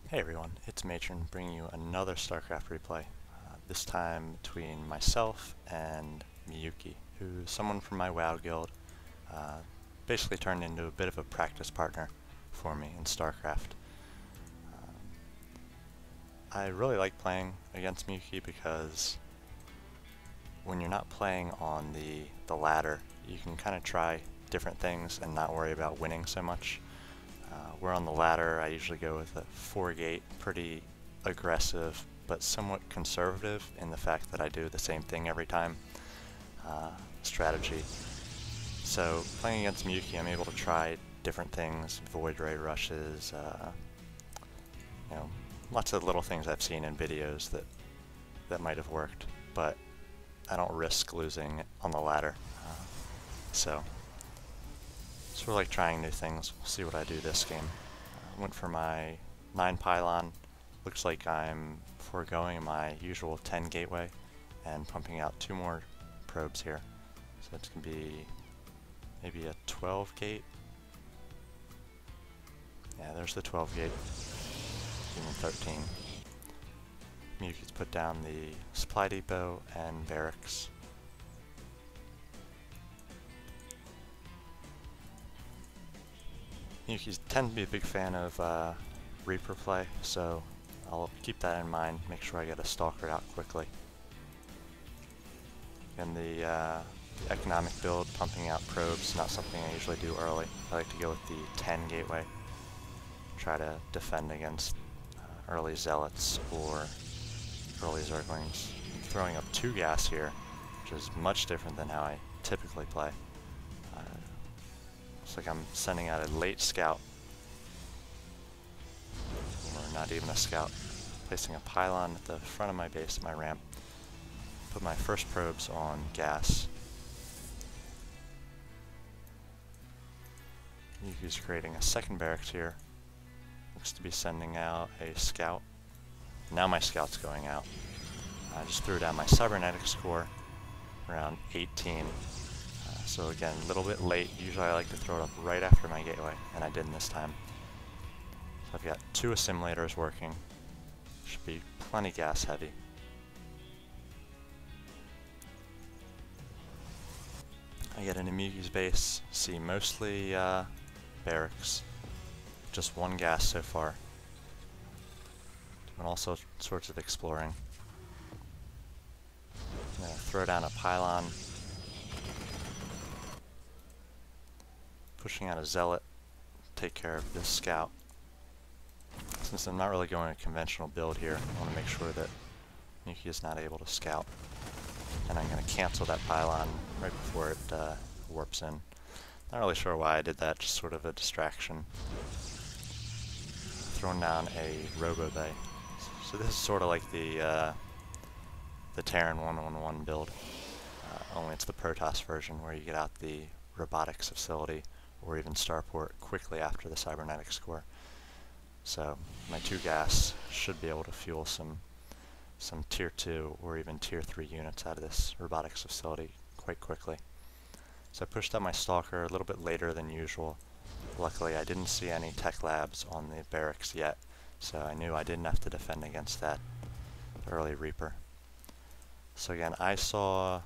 Hey everyone, it's Matron bringing you another StarCraft replay, this time between myself and Miyuki, who's someone from my WoW guild, uh, basically turned into a bit of a practice partner for me in StarCraft. I really like playing against Miyuki because when you're not playing on the ladder, you can kind of try different things and not worry about winning so much. Where on the ladder, I usually go with a 4-gate, pretty aggressive, but somewhat conservative in the fact that I do the same thing every time strategy. So playing against Miyuki, I'm able to try different things, Void Ray rushes, you know, lots of little things I've seen in videos that might have worked, but I don't risk losing on the ladder. So we're like trying new things. We'll see what I do this game. Went for my 9 pylon. Looks like I'm foregoing my usual 10 gateway and pumping out 2 more probes here. So it's going to be maybe a 12 gate. Yeah, there's the 12 gate. Even 13. Miyuki's put down the supply depot and barracks. Miyuki's tend to be a big fan of Reaper play, so I'll keep that in mind, make sure I get a Stalker out quickly. And the economic build, pumping out probes, not something I usually do early. I like to go with the 10 gateway, try to defend against early Zealots or early Zerglings. I'm throwing up 2 gas here, which is much different than how I typically play. Looks like I'm sending out a late scout, or not even a scout. Placing a pylon at the front of my base, my ramp. Put my first probes on gas. Miyuki's creating a second barracks here. Looks to be sending out a scout. Now my scout's going out. I just threw down my cybernetics core around 18. So again, a little bit late. Usually I like to throw it up right after my gateway, and I didn't this time. So I've got 2 assimilators working. Should be plenty gas heavy. I get into Miyuki's base, see mostly barracks. Just 1 gas so far. Doing all sorts of exploring. I'm gonna throw down a pylon. Pushing out a zealot, take care of this scout. Since I'm not really going a conventional build here, I want to make sure that Miyuki is not able to scout. And I'm going to cancel that pylon right before it warps in. Not really sure why I did that, just sort of a distraction. Throwing down a Robo Bay. So this is sort of like the Terran 111 build, only it's the Protoss version where you get out the robotics facility or even starport quickly after the cybernetics core. So my 2 gas should be able to fuel some tier 2 or even tier 3 units out of this robotics facility quite quickly. So I pushed up my Stalker a little bit later than usual. Luckily I didn't see any tech labs on the barracks yet, so I knew I didn't have to defend against that early Reaper. So again, I saw,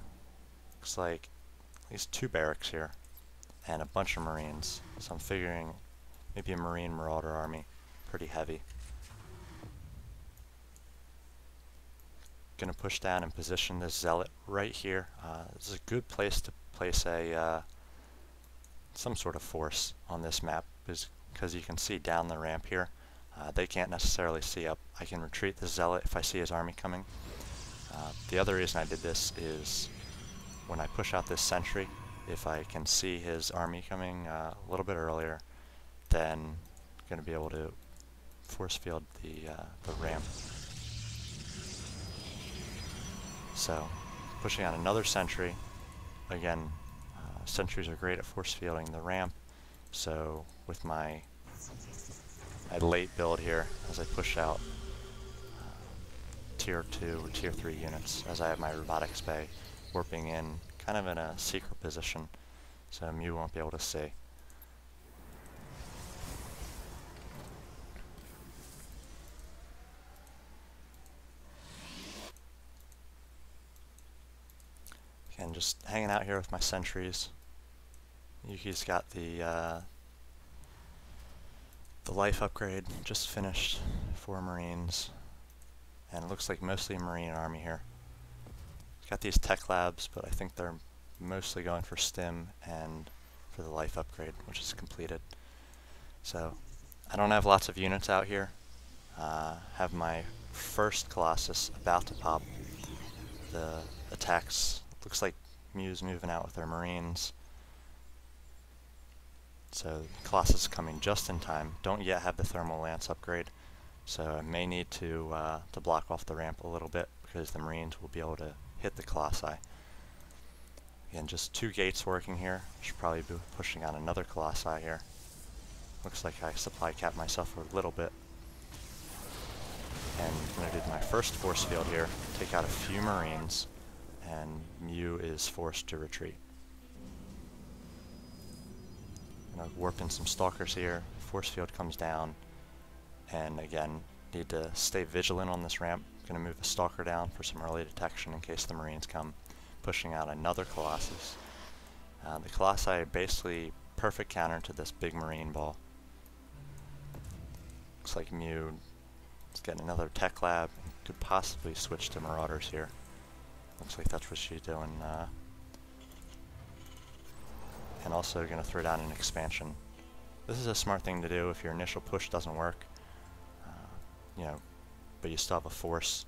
looks like at least 2 barracks here and a bunch of Marines, so I'm figuring maybe a Marine Marauder army, pretty heavy. Gonna push down and position this Zealot right here. This is a good place to place a some sort of force on this map, because you can see down the ramp here. They can't necessarily see up. I can retreat the Zealot if I see his army coming. The other reason I did this is when I push out this sentry, if I can see his army coming a little bit earlier, then I'm going to be able to force field the ramp. So, pushing out another sentry. Again, sentries are great at force fielding the ramp, so with my late build here, as I push out tier 2 or tier 3 units, as I have my robotics bay warping in kind of in a secret position, so Mew won't be able to see. Again, just hanging out here with my sentries. Yuki's got the life upgrade just finished for Marines, and it looks like mostly a Marine army here. Got these tech labs, but I think they're mostly going for stim and for the life upgrade, which is completed. So I don't have lots of units out here. Have my first Colossus about to pop. The attacks, looks like Mew's moving out with their Marines. So Colossus is coming just in time. Don't yet have the thermal lance upgrade, so I may need to block off the ramp a little bit because the Marines will be able to hit the Colossi. Again, just 2 gates working here. Should probably be pushing on another Colossi here. Looks like I supply capped myself a little bit. And I'm going to do my first force field here, take out a few Marines, and Mew is forced to retreat. I'm going to warp in some stalkers here, force field comes down, and again, need to stay vigilant on this ramp. I'm going to move a stalker down for some early detection in case the Marines come, pushing out another Colossus. The Colossi are basically perfect counter to this big Marine ball. Looks like Mew is getting another tech lab, could possibly switch to Marauders here. Looks like that's what she's doing. And also going to throw down an expansion. This is a smart thing to do if your initial push doesn't work, you know, but you still have a force.